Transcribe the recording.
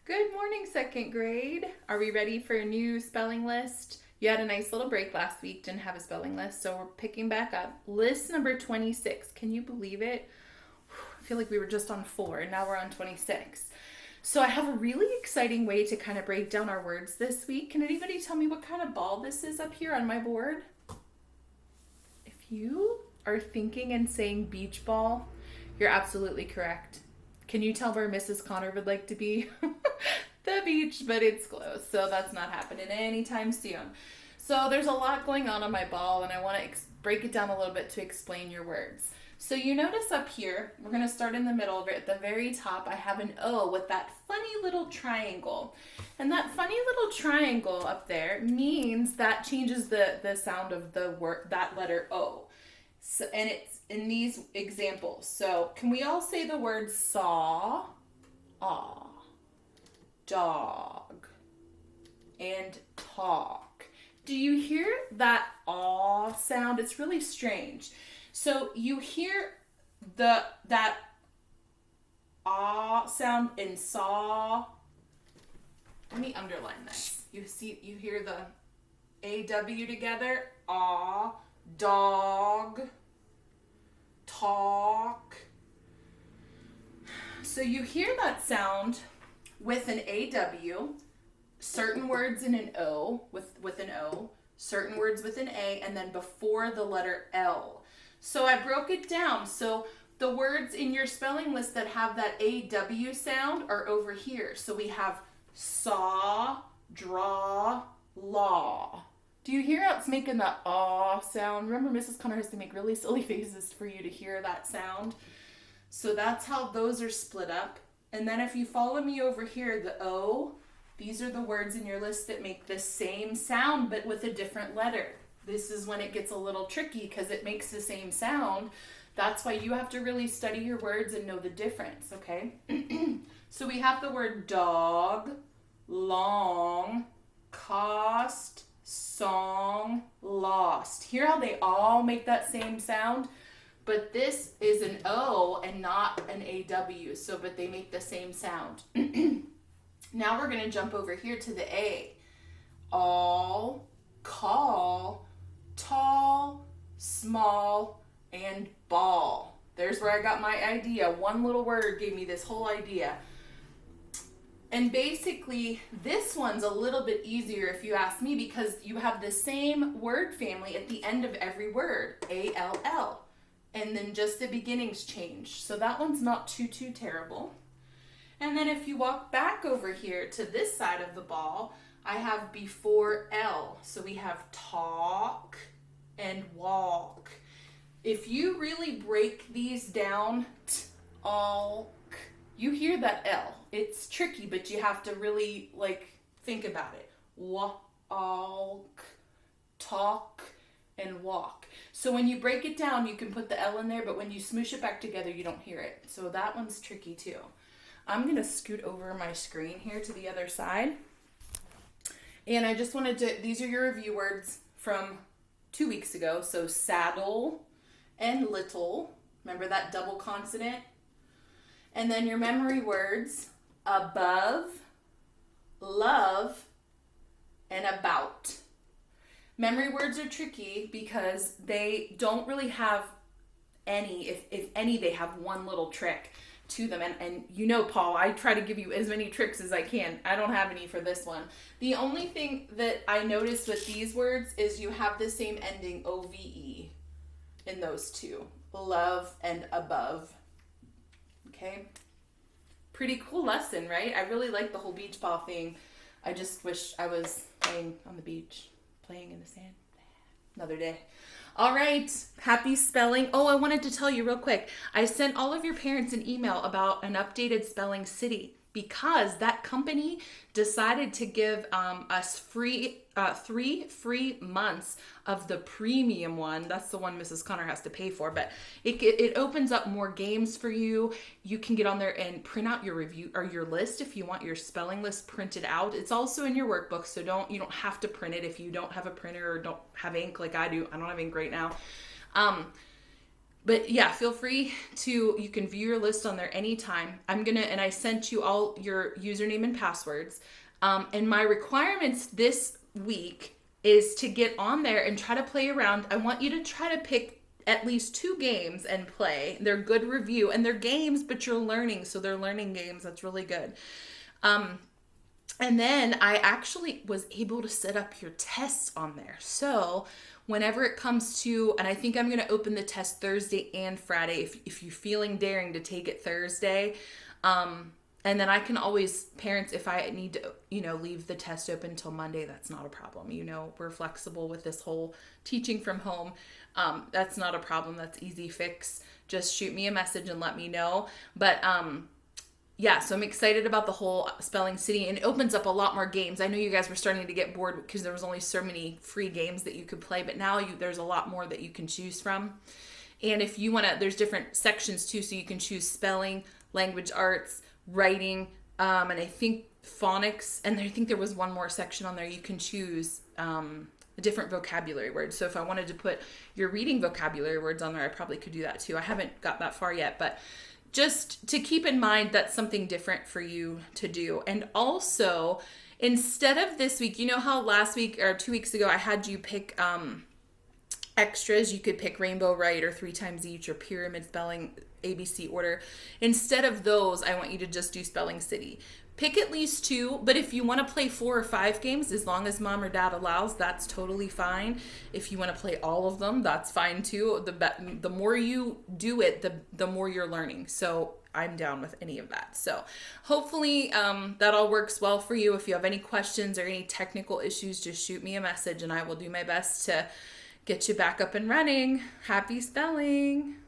Good morning, second grade. Are we ready for a new spelling list? You had a nice little break last week, didn't have a spelling list, so we're picking back up. List number 26. Can you believe it? I feel like we were just on 4 and now we're on 26. So I have a really exciting way to kind of break down our words this week. Can anybody tell me what kind of ball this is up here on my board? If you are thinking and saying beach ball, you're absolutely correct. Can you tell where Mrs. Connor would like to be? The beach, but it's closed, so that's not happening anytime soon. So there's a lot going on my ball, and I want to break it down a little bit to explain your words. So you notice up here, we're going to start in the middle of it. At the very top, I have an O with that funny little triangle. And that funny little triangle up there means that changes the sound of the word, that letter O. So, and it's in these examples. So can we all say the word saw, aw, dog, and talk? Do you hear that aw sound? It's really strange. So you hear that ah sound in saw. Let me underline this. You hear the AW together. Ah, dog, talk. So you hear that sound with an AW, certain words in an O with an O, certain words with an A, and then before the letter L. So I broke it down. So the words in your spelling list that have that AW sound are over here. So we have saw, draw, law. Do you hear how it's making the aw sound? Remember, Mrs. Connor has to make really silly faces for you to hear that sound. So that's how those are split up. And then if you follow me over here, the O, these are the words in your list that make the same sound but with a different letter. This is when it gets a little tricky because it makes the same sound. That's why you have to really study your words and know the difference, okay? So we have the word dog, long, cost, song, lost. Hear how they all make that same sound? But this is an O and not an AW, so but they make the same sound. Now we're going to jump over here to the A. All, call, tall, small, and ball. There's where I got my idea. One little word gave me this whole idea. And basically, this one's a little bit easier if you ask me because you have the same word family at the end of every word, A-L-L. And then just the beginnings change. So that one's not too terrible. And then if you walk back over here to this side of the ball, I have before L. So we have talk and walk. If you really break these down, talk, you hear that L. It's tricky, but you have to really think about it. Walk, talk, and walk. So when you break it down, you can put the L in there, but when you smoosh it back together, you don't hear it. So that one's tricky too. I'm going to scoot over my screen here to the other side. And I just wanted to, these are your review words from 2 weeks ago. So saddle and little. Remember that double consonant? And then your memory words, above, love, and about. Memory words are tricky because they don't really have any, if any, they have one little trick to them. And you know, Paul, I try to give you as many tricks as I can. I don't have any for this one. The only thing that I noticed with these words is you have the same ending, O-V-E, in those two, love and above. Okay? Pretty cool lesson, right? I really like the whole beach ball thing. I just wish I was playing on the beach. Playing in the sand. Another day. All right. Happy spelling. Oh, I wanted to tell you real quick. I sent all of your parents an email about an updated Spelling City because that company decided to give us 3 free months of the premium one. That's the one Mrs. Connor has to pay for, but it opens up more games for you. You can get on there and print out your review or your list if you want your spelling list printed out. It's also in your workbook, so you don't have to print it if you don't have a printer or don't have ink like I do. I don't have ink right now. But yeah, feel free to, you can view your list on there anytime. And I sent you all your username and passwords. And my requirements this week is to get on there and try to play around. I want you to try to pick at least 2 games and play. They're good review, and they're games, but you're learning. So they're learning games. That's really good. And then I actually was able to set up your tests on there. So whenever it comes to, and I think I'm going to open the test Thursday and Friday if you're feeling daring to take it Thursday. And then I can always, parents, if I need to, leave the test open until Monday, that's not a problem. We're flexible with this whole teaching from home. That's not a problem. That's easy fix. Just shoot me a message and let me know. But, yeah, so I'm excited about the whole Spelling City, and it opens up a lot more games. I know you guys were starting to get bored because there was only so many free games that you could play, but now there's a lot more that you can choose from. And if you want to, there's different sections too, so you can choose spelling, language arts, writing, and I think phonics, and I think there was one more section on there. You can choose a different vocabulary words. So if I wanted to put your reading vocabulary words on there, I probably could do that too. I haven't got that far yet, but just to keep in mind that's something different for you to do. And also, instead of this week, you know how last week or 2 weeks ago I had you pick extras? You could pick Rainbow Write or 3 times each or Pyramid Spelling, ABC order. Instead of those, I want you to just do Spelling City. Pick at least 2, but if you want to play 4 or 5 games, as long as mom or dad allows, that's totally fine. If you want to play all of them, that's fine too. The more you do it, the more you're learning. So I'm down with any of that. So hopefully that all works well for you. If you have any questions or any technical issues, just shoot me a message and I will do my best to get you back up and running. Happy spelling!